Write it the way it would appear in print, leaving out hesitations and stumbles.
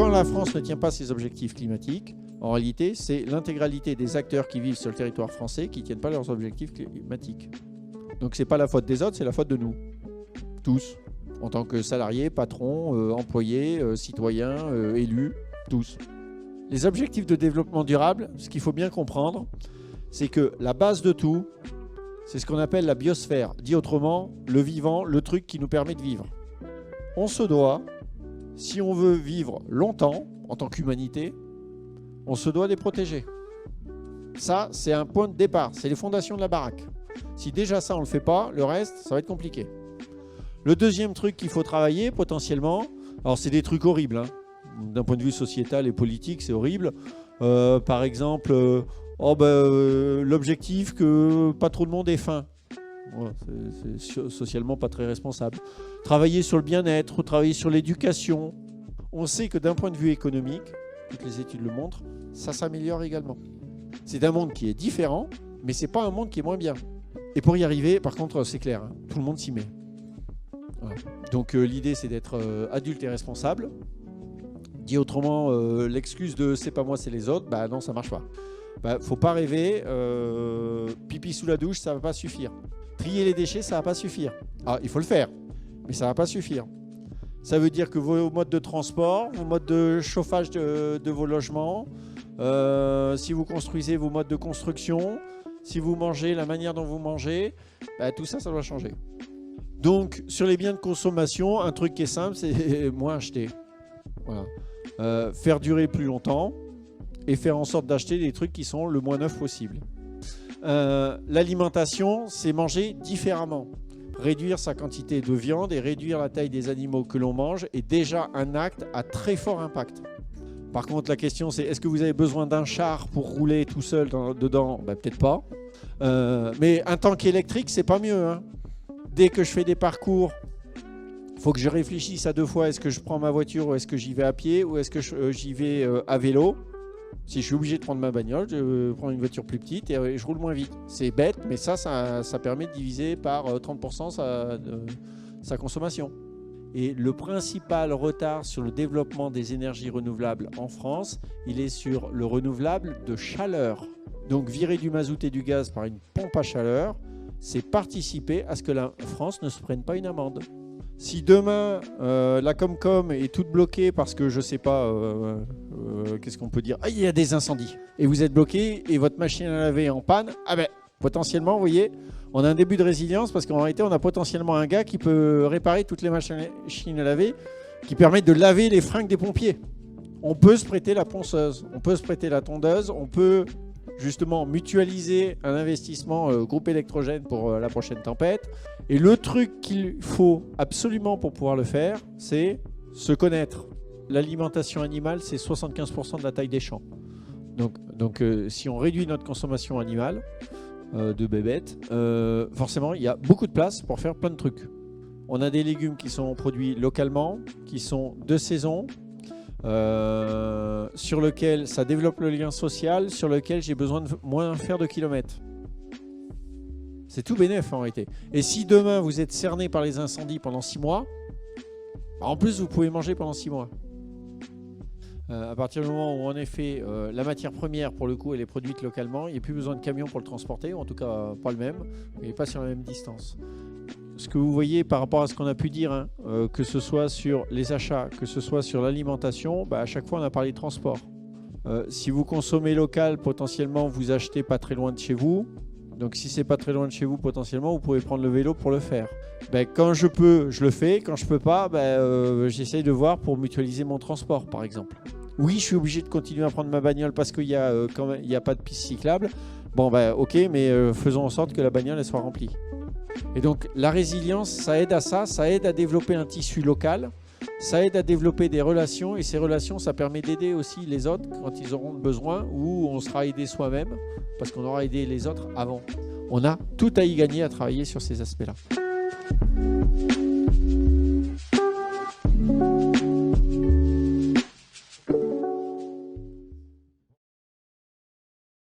quand la France ne tient pas ses objectifs climatiques, en réalité, c'est l'intégralité des acteurs qui vivent sur le territoire français qui ne tiennent pas leurs objectifs climatiques. Donc ce n'est pas la faute des autres, c'est la faute de nous. Tous. En tant que salariés, patrons, employés, citoyens, élus, tous. Les objectifs de développement durable, ce qu'il faut bien comprendre, c'est que la base de tout, c'est ce qu'on appelle la biosphère. Dit autrement, le vivant, le truc qui nous permet de vivre. On se doit, si on veut vivre longtemps, en tant qu'humanité, on se doit de les protéger. Ça, c'est un point de départ, c'est les fondations de la baraque. Si déjà ça, on ne le fait pas, le reste, ça va être compliqué. Le deuxième truc qu'il faut travailler potentiellement, alors c'est des trucs horribles, hein. D'un point de vue sociétal et politique, c'est horrible. Par exemple, l'objectif que pas trop de monde ait faim. Ouais, c'est socialement pas très responsable. Travailler sur le bien-être, travailler sur l'éducation. On sait que d'un point de vue économique, toutes les études le montrent, ça s'améliore également. C'est un monde qui est différent, mais c'est pas un monde qui est moins bien. Et pour y arriver, par contre, c'est clair, hein, tout le monde s'y met. Voilà. Donc l'idée, c'est d'être adulte et responsable. Dit autrement, l'excuse de c'est pas moi, c'est les autres, bah non, ça marche pas. Faut pas rêver, pipi sous la douche, ça va pas suffire. Trier les déchets, ça va pas suffire. Ah, il faut le faire, mais ça va pas suffire. Ça veut dire que vos modes de transport, vos modes de chauffage de vos logements, si vous construisez vos modes de construction, si vous mangez, la manière dont vous mangez, tout ça, ça doit changer. Donc, sur les biens de consommation, un truc qui est simple, c'est moins acheter. Voilà. Faire durer plus longtemps et faire en sorte d'acheter des trucs qui sont le moins neufs possible. L'alimentation, c'est manger différemment. Réduire sa quantité de viande et réduire la taille des animaux que l'on mange est déjà un acte à très fort impact. Par contre, la question c'est, est-ce que vous avez besoin d'un char pour rouler tout seul dedans? Peut-être pas. Mais un tank électrique, c'est pas mieux, hein. Dès que je fais des parcours, il faut que je réfléchisse à deux fois. Est-ce que je prends ma voiture ou est-ce que j'y vais à pied ou est-ce que j'y vais à vélo? Si je suis obligé de prendre ma bagnole, je prends une voiture plus petite et je roule moins vite. C'est bête, mais ça permet de diviser par 30% sa consommation. Et le principal retard sur le développement des énergies renouvelables en France, il est sur le renouvelable de chaleur. Donc virer du mazout et du gaz par une pompe à chaleur, c'est participer à ce que la France ne se prenne pas une amende. Si demain, la Comcom est toute bloquée parce que, je sais pas, qu'est-ce qu'on peut dire? Ah, il y a des incendies. Et vous êtes bloqué et votre machine à laver est en panne. Potentiellement, vous voyez, on a un début de résilience parce qu'en réalité, on a potentiellement un gars qui peut réparer toutes les machines à laver qui permettent de laver les fringues des pompiers. On peut se prêter la ponceuse, on peut se prêter la tondeuse, on peut justement mutualiser un investissement groupe électrogène pour la prochaine tempête. Et le truc qu'il faut absolument pour pouvoir le faire, c'est se connaître. L'alimentation animale, c'est 75% de la taille des champs. Donc si on réduit notre consommation animale de bébêtes, forcément, il y a beaucoup de place pour faire plein de trucs. On a des légumes qui sont produits localement, qui sont de saison, sur lequel ça développe le lien social, sur lequel j'ai besoin de moins faire de kilomètres. C'est tout bénef en réalité. Et si demain vous êtes cerné par les incendies pendant 6 mois, en plus vous pouvez manger pendant 6 mois. À partir du moment où en effet la matière première pour le coup elle est produite localement, il n'y a plus besoin de camion pour le transporter, ou en tout cas pas le même, et pas sur la même distance. Ce que vous voyez par rapport à ce qu'on a pu dire, hein, que ce soit sur les achats, que ce soit sur l'alimentation, à chaque fois on a parlé de transport. Si vous consommez local, potentiellement vous achetez pas très loin de chez vous. Donc si c'est pas très loin de chez vous, potentiellement vous pouvez prendre le vélo pour le faire. Quand je peux, je le fais. Quand je peux pas, j'essaye de voir pour mutualiser mon transport par exemple. Oui, je suis obligé de continuer à prendre ma bagnole parce qu'il y a pas de piste cyclable. Ok, mais faisons en sorte que la bagnole elle soit remplie. Et donc la résilience, ça aide à ça, ça aide à développer un tissu local, ça aide à développer des relations et ces relations, ça permet d'aider aussi les autres quand ils auront besoin ou on sera aidé soi-même parce qu'on aura aidé les autres avant. On a tout à y gagner à travailler sur ces aspects-là.